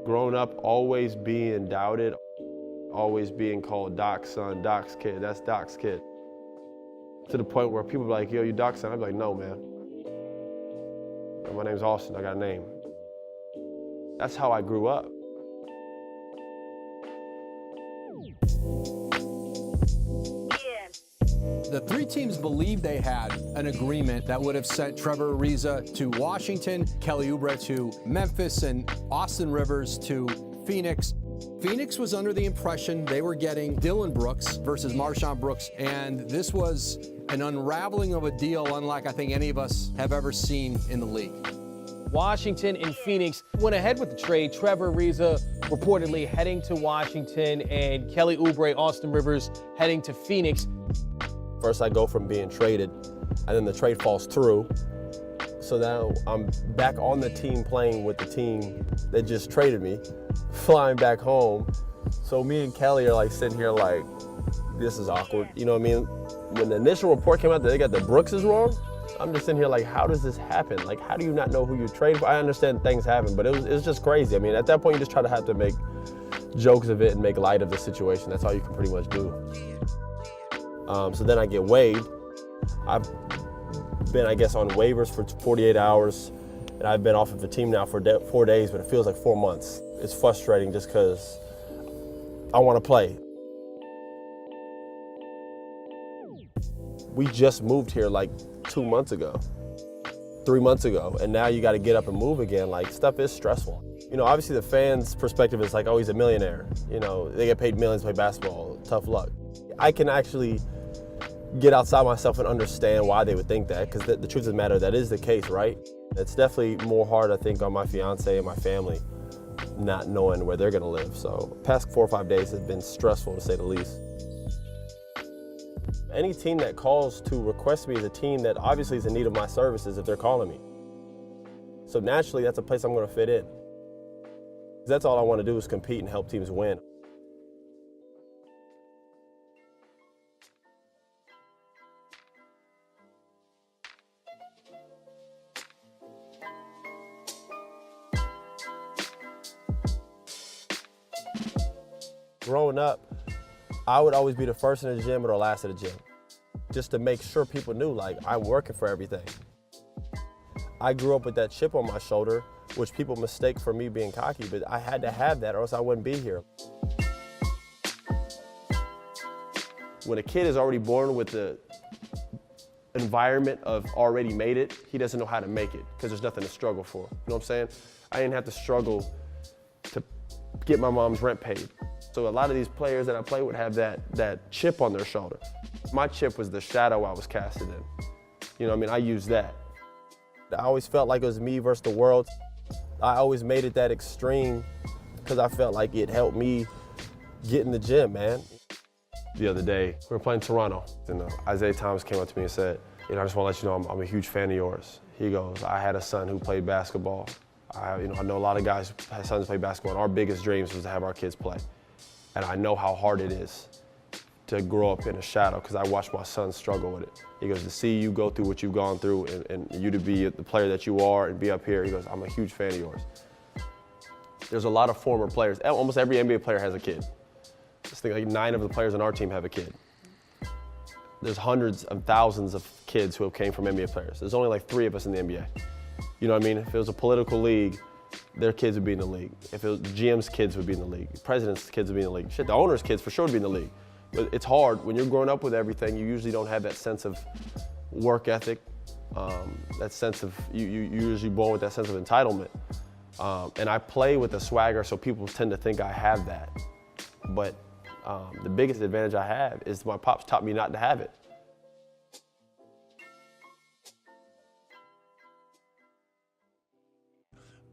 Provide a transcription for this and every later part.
Growing up, always being doubted, always being called Doc's son, Doc's kid, that's Doc's kid. To the point where people be like, yo, you Doc's son? I'd be like, no, man. My name's Austin, I got a name. That's how I grew up. The three teams believed they had an agreement that would have sent Trevor Ariza to Washington, Kelly Oubre to Memphis, and Austin Rivers to Phoenix. Phoenix was under the impression they were getting Dylan Brooks versus Marshawn Brooks, and this was an unraveling of a deal unlike I think any of us have ever seen in the league. Washington and Phoenix went ahead with the trade. Trevor Ariza reportedly heading to Washington, and Kelly Oubre, Austin Rivers heading to Phoenix. First I go from being traded, and then the trade falls through. So now I'm back on the team playing with the team that just traded me, flying back home. So me and Kelly are like sitting here like, this is awkward. You know what I mean? When the initial report came out that they got the Brookses wrong, I'm just sitting here like, how does this happen? Like, how do you not know who you traded for? I understand things happen, but it was just crazy. I mean, at that point, you just try to have to make jokes of it and make light of the situation. That's all you can pretty much do. So then I get waived. I've been, I guess, on waivers for 48 hours, and I've been off of the team now for 4 days, but it feels like 4 months. It's frustrating just because I want to play. We just moved here like 2 months ago, 3 months ago, and now you got to get up and move again. Like, stuff is stressful. You know, obviously the fans' perspective is like, oh, he's a millionaire. You know, they get paid millions to play basketball, tough luck. I can actually get outside myself and understand why they would think that, because the truth of the matter, that is the case, right? It's definitely more hard, I think, on my fiance and my family not knowing where they're gonna live. So past 4 or 5 days has been stressful, to say the least. Any team that calls to request me is a team that obviously is in need of my services if they're calling me. So naturally, that's a place I'm gonna fit in. That's all I wanna do is compete and help teams win. Growing up, I would always be the first in the gym or the last at the gym, just to make sure people knew, like, I'm working for everything. I grew up with that chip on my shoulder, which people mistake for me being cocky, but I had to have that or else I wouldn't be here. When a kid is already born with the environment of already made it, he doesn't know how to make it because there's nothing to struggle for. You know what I'm saying? I didn't have to struggle to get my mom's rent paid. So a lot of these players that I play with have that chip on their shoulder. My chip was the shadow I was casted in. You know what I mean? I used that. I always felt like it was me versus the world. I always made it that extreme because I felt like it helped me get in the gym, man. The other day, we were playing Toronto, and Isaiah Thomas came up to me and said, I just want to let you know I'm a huge fan of yours. He goes, I had a son who played basketball. I know a lot of guys who have sons play basketball, and our biggest dreams was to have our kids play. And I know how hard it is to grow up in a shadow because I watched my son struggle with it. He goes, to see you go through what you've gone through and you to be the player that you are and be up here, he goes, I'm a huge fan of yours. There's a lot of former players. Almost every NBA player has a kid. Just think like 9 of the players on our team have a kid. There's hundreds of thousands of kids who have came from NBA players. There's only like 3 of us in the NBA. You know what I mean? If it was a political league, their kids would be in the league. If it was GM's kids would be in the league. President's kids would be in the league. Shit, the owner's kids for sure would be in the league. But it's hard. When you're growing up with everything, you usually don't have that sense of work ethic, that sense of, you're usually born with that sense of entitlement. And I play with a swagger, so people tend to think I have that. But the biggest advantage I have is my pops taught me not to have it.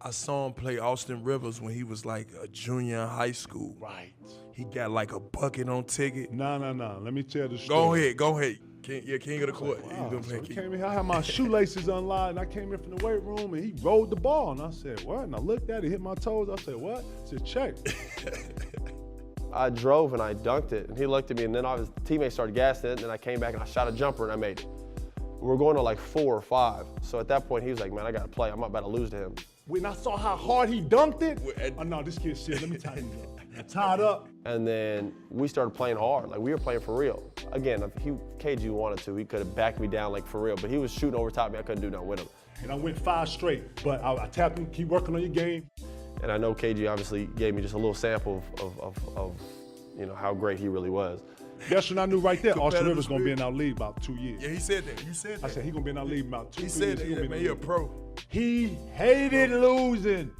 I saw him play Austin Rivers when he was like a junior in high school. Right. He got like a bucket on ticket. No. Let me tell the story. Go ahead. King of the court. Wow. He been So playing he came in, I had my shoelaces unlined, and I came in from the weight room, and he rolled the ball, and I said, what? And I looked at it, hit my toes. I said, what? I said, check. I drove and I dunked it, and he looked at me, and then all his teammates started gassing it, and then I came back and I shot a jumper and I made it. We were going to like 4 or 5. So at that point, he was like, man, I got to play. I'm about to lose to him. when I saw how hard he dunked it, oh no, this kid's shit. Let me tighten it up. I tied up. And then we started playing hard. Like, we were playing for real. Again, if KG wanted to, he could have backed me down like for real, but he was shooting over top of me. I couldn't do nothing with him. And I went 5 straight, but I tapped him, keep working on your game. And I know KG obviously gave me just a little sample of you know, how great he really was. That's when I knew right there, Austin Rivers gonna be in our league about 2 years. Yeah, he said that. You said that. I said he gonna be in our league about 2 He years. said that. Yeah, man, he a pro. He hated losing.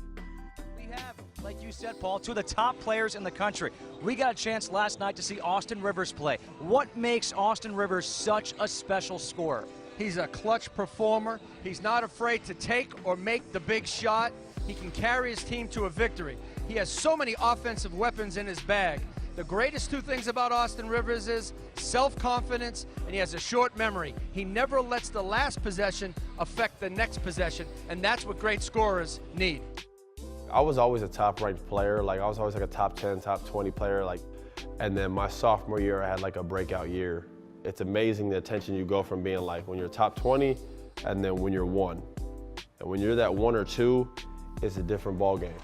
We have, like you said, Paul, two of the top players in the country. We got a chance last night to see Austin Rivers play. What makes Austin Rivers such a special scorer? He's a clutch performer. He's not afraid to take or make the big shot. He can carry his team to a victory. He has so many offensive weapons in his bag. The greatest 2 things about Austin Rivers is self-confidence, and he has a short memory. He never lets the last possession affect the next possession, and that's what great scorers need. I was always a top-ranked player. Like, I was always like a top 10, top 20 player. Like, and then my sophomore year, I had like a breakout year. It's amazing the attention you go from being like when you're top 20, and then when you're 1. And when you're that 1 or 2, it's a different ball game.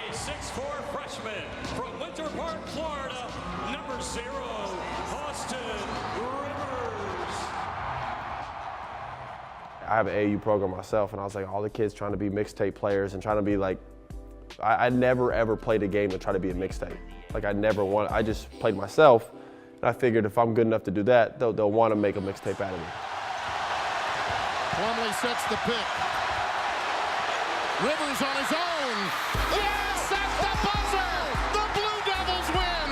A 6'4" freshman from Winter Park, Florida, number 0, Austin Rivers. I have an AAU program myself, and I was like, all the kids trying to be mixtape players and trying to be like, I never ever played a game to try to be a mixtape. Like, I just played myself, and I figured if I'm good enough to do that, they'll want to make a mixtape out of me. Plumlee sets the pick. Rivers on his own. Yes, that's the buzzer! The Blue Devils win,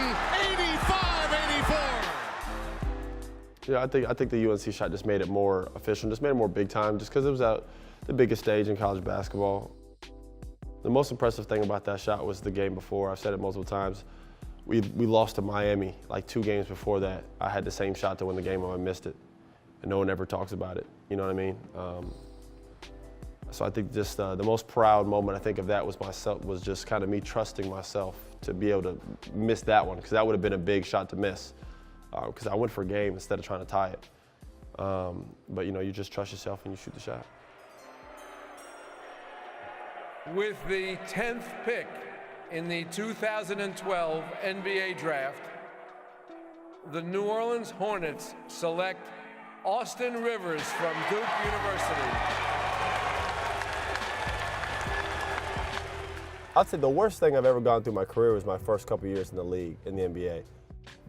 85-84. Yeah, I think the UNC shot just made it more official, just made it more big time, just because it was at the biggest stage in college basketball. The most impressive thing about that shot was the game before. I've said it multiple times. We lost to Miami like 2 games before that. I had the same shot to win the game and I missed it, and no one ever talks about it. You know what I mean? So I think just the most proud moment I think of that was just kind of me trusting myself to be able to miss that one, because that would have been a big shot to miss, because I went for a game instead of trying to tie it. But you know, you just trust yourself and you shoot the shot. With the 10th pick in the 2012 NBA Draft, the New Orleans Hornets select Austin Rivers from Duke University. I'd say the worst thing I've ever gone through my career was my first couple years in the league, in the NBA,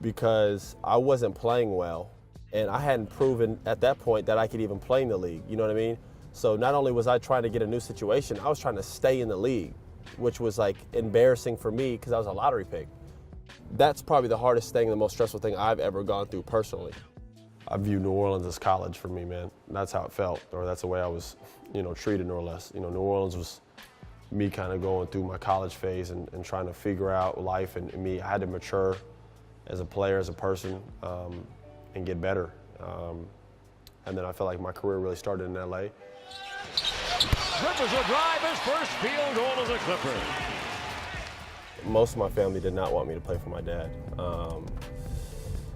because I wasn't playing well, and I hadn't proven at that point that I could even play in the league, you know what I mean? So not only was I trying to get a new situation, I was trying to stay in the league, which was like embarrassing for me because I was a lottery pick. That's probably the hardest thing, the most stressful thing I've ever gone through personally. I view New Orleans as college for me, man. That's how it felt, or that's the way I was, you know, treated more or less. You know, New Orleans was me kind of going through my college phase and trying to figure out life, and me, I had to mature as a player, as a person, and get better. And then I felt like my career really started in LA. Rivers will drive his first field goal as a Clipper. Most of my family did not want me to play for my dad.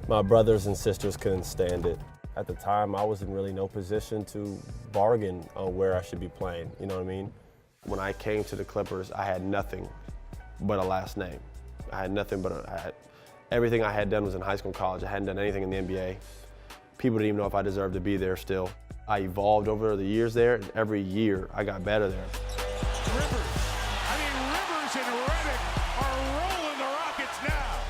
My brothers and sisters couldn't stand it. At the time, I was in really no position to bargain on where I should be playing, you know what I mean? When I came to the Clippers, I had nothing but a last name. I had nothing but everything I had done was in high school and college. I hadn't done anything in the NBA. People didn't even know if I deserved to be there still. I evolved over the years there, and every year I got better there. Rivers and Redick are rolling the Rockets now.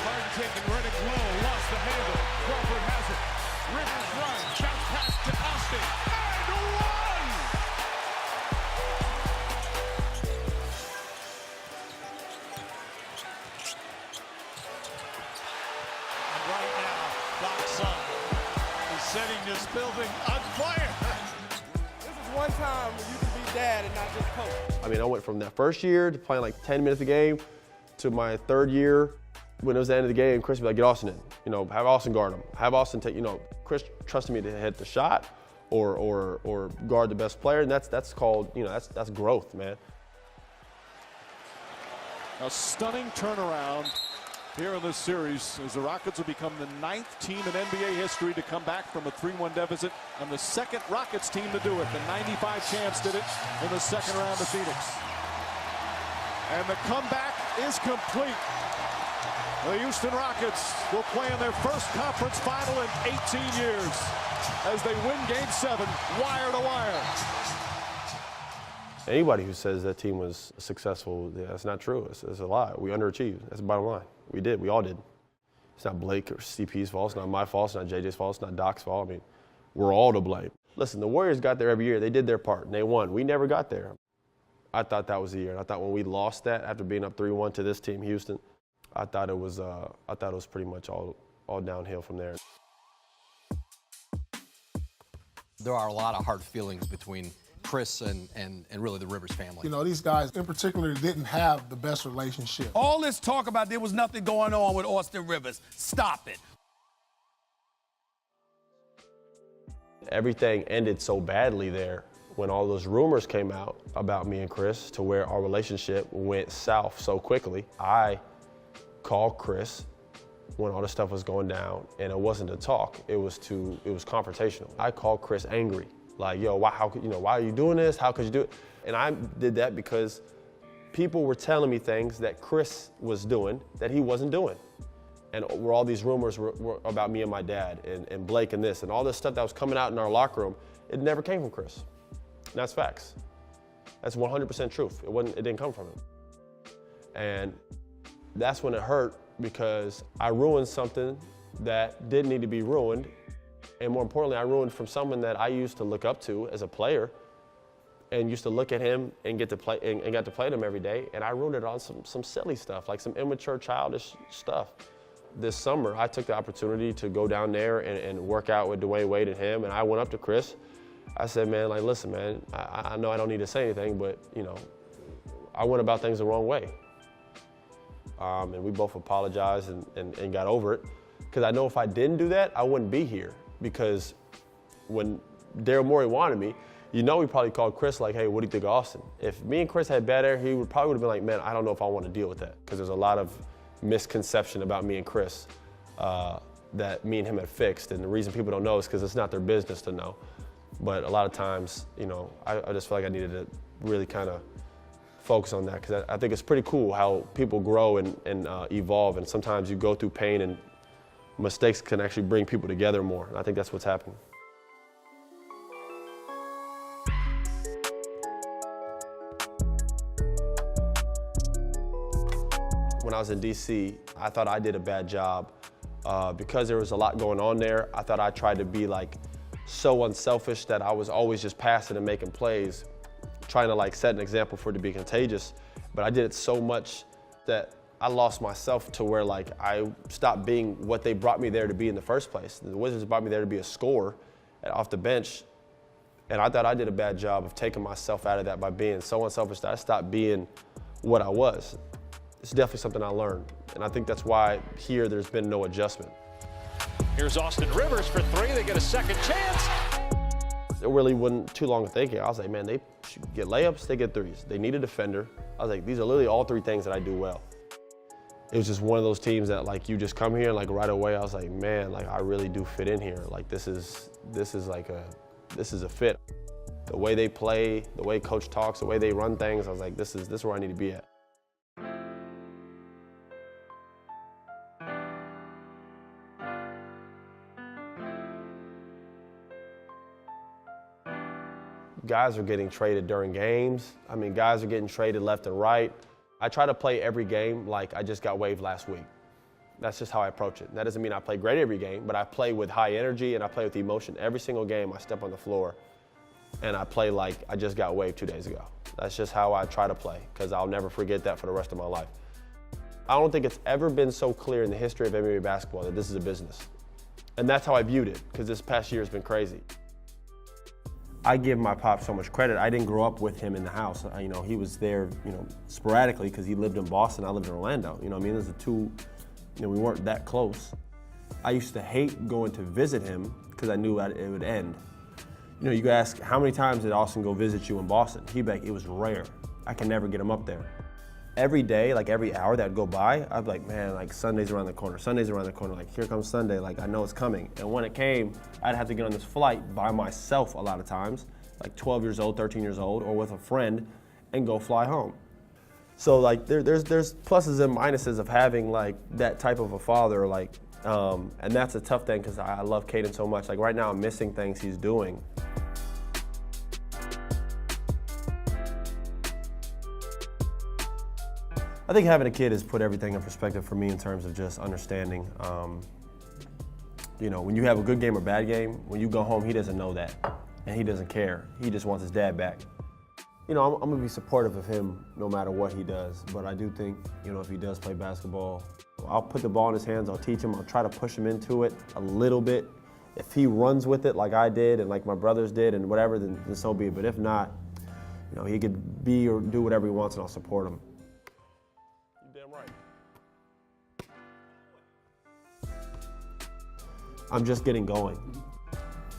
Harden taking Redick low, lost the handle. Crawford has it. Rivers runs, bounce pass to Austin, and one! And right now, Doc's son is setting this building on fire. This is one time when you can be dad and not just coach. I mean, I went from that first year to playing like 10 minutes a game to my 3rd year. When it was the end of the game, Chris would be like, get Austin in. You know, have Austin guard him. Have Austin take, you know, Chris trusted me to hit the shot or guard the best player, and that's called, you know, that's growth, man. A stunning turnaround here in this series, as the Rockets will become the 9th team in NBA history to come back from a 3-1 deficit, and the 2nd Rockets team to do it. The 95 champs did it in the 2nd round of Phoenix. And the comeback is complete. The Houston Rockets will play in their first conference final in 18 years as they win Game 7, wire to wire. Anybody who says that team was successful, that's not true. It's a lie. We underachieved. That's the bottom line. We did. We all did. It's not Blake or CP's fault. It's not my fault. It's not JJ's fault. It's not Doc's fault. I mean, we're all to blame. Listen, the Warriors got there every year. They did their part, and they won. We never got there. I thought that was the year. And I thought when we lost that after being up 3-1 to this team, Houston, I thought it was pretty much all downhill from there. There are a lot of hard feelings between Chris and really the Rivers family. You know, these guys in particular didn't have the best relationship. All this talk about there was nothing going on with Austin Rivers. Stop it. Everything ended so badly there when all those rumors came out about me and Chris to where our relationship went south so quickly. I called Chris when all this stuff was going down, and it wasn't to talk, it was confrontational. I called Chris angry. Like, yo, why are you doing this? How could you do it? And I did that because people were telling me things that Chris was doing that he wasn't doing. And where all these rumors were about me and my dad and Blake and this and all this stuff that was coming out in our locker room, it never came from Chris. And that's facts. That's 100% truth. It didn't come from him. And that's when it hurt because I ruined something that didn't need to be ruined. And more importantly, I ruined from someone that I used to look up to as a player and used to look at him and get to play and got to play him every day. And I ruined it on some silly stuff, like some immature, childish stuff. This summer, I took the opportunity to go down there and work out with Dwayne Wade and him. And I went up to Chris. I said, man, like, listen, man, I know I don't need to say anything, but, you know, I went about things the wrong way. And we both apologized and got over it. Because I know if I didn't do that, I wouldn't be here. Because when Daryl Morey wanted me, you know, he probably called Chris like, hey, what do you think of Austin? If me and Chris had bad air, he probably would have been like, man, I don't know if I want to deal with that. Because there's a lot of misconception about me and Chris that me and him had fixed. And the reason people don't know is because it's not their business to know. But a lot of times, you know, I just feel like I needed to really kind of focus on that. Because I think it's pretty cool how people grow and evolve. And sometimes you go through pain and mistakes can actually bring people together more. And I think that's what's happening. When I was in DC, I thought I did a bad job because there was a lot going on there. I thought I tried to be like so unselfish that I was always just passing and making plays, trying to like set an example for it to be contagious. But I did it so much that I lost myself to where like I stopped being what they brought me there to be in the first place. The Wizards brought me there to be a scorer off the bench. And I thought I did a bad job of taking myself out of that by being so unselfish that I stopped being what I was. It's definitely something I learned. And I think that's why here there's been no adjustment. Here's Austin Rivers for three. They get a second chance. It really wasn't too long thinking. I was like, man, they get layups, they get threes. They need a defender. I was like, these are literally all three things that I do well. It was just one of those teams that like you just come here and like right away I was like, man, like I really do fit in here. Like this is a fit. The way they play, the way coach talks, the way they run things, I was like, this is where I need to be at. Guys are getting traded during games. I mean, guys are getting traded left and right. I try to play every game like I just got waived last week. That's just how I approach it. That doesn't mean I play great every game, but I play with high energy and I play with emotion. Every single game I step on the floor and I play like I just got waived 2 days ago. That's just how I try to play because I'll never forget that for the rest of my life. I don't think it's ever been so clear in the history of NBA basketball that this is a business. And that's how I viewed it because this past year has been crazy. I give my pop so much credit. I didn't grow up with him in the house. You know, he was there, you know, sporadically because he lived in Boston. I lived in Orlando. You know what I mean? There's the two, you know, we weren't that close. I used to hate going to visit him because I knew it would end. You know, you could ask, how many times did Austin go visit you in Boston? He'd be like, it was rare. I can never get him up there. every day, like every hour that would go by, I'd be like, man, like Sunday's around the corner, Sunday's around the corner, like here comes Sunday, like I know it's coming. And when it came, I'd have to get on this flight by myself a lot of times, like 12 years old, 13 years old, or with a friend, and go fly home. So like there's pluses and minuses of having like that type of a father, like, and that's a tough thing because I love Caden so much. Like right now I'm missing things he's doing. I think having a kid has put everything in perspective for me in terms of just understanding. You know, when you have a good game or bad game, when you go home, he doesn't know that, and he doesn't care. He just wants his dad back. You know, I'm gonna be supportive of him no matter what he does, but I do think, you know, if he does play basketball, I'll put the ball in his hands, I'll teach him, I'll try to push him into it a little bit. If he runs with it like I did and like my brothers did and whatever, then so be it. But if not, you know, he could be or do whatever he wants and I'll support him. I'm just getting going.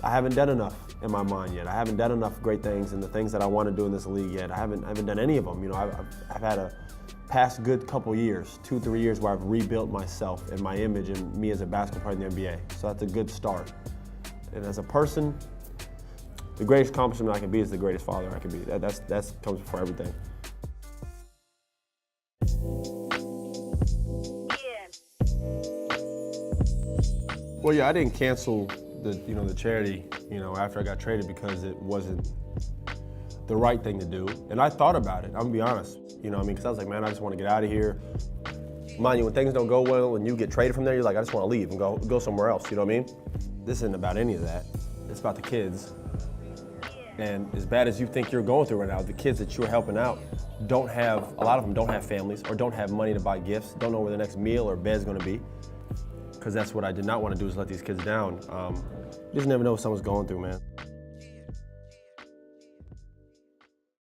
I haven't done enough in my mind yet. I haven't done enough great things and the things that I want to do in this league yet. I haven't done any of them. You know, I've had a past good couple years, 2-3 years where I've rebuilt myself and my image and me as a basketball player in the NBA. So that's a good start. And as a person, the greatest accomplishment I can be is the greatest father I can be. That comes before everything. Well, yeah, I didn't cancel the charity, after I got traded because it wasn't the right thing to do. And I thought about it, I'm gonna be honest, because I was like, man, I just want to get out of here. Mind you, when things don't go well and you get traded from there, you're like, I just want to leave and go somewhere else, you know what I mean? This isn't about any of that. It's about the kids. And as bad as you think you're going through right now, the kids that you're helping out a lot of them don't have families or don't have money to buy gifts, don't know where the next meal or bed's gonna be. Because that's what I did not want to do, is let these kids down. You just never know what someone's going through, man.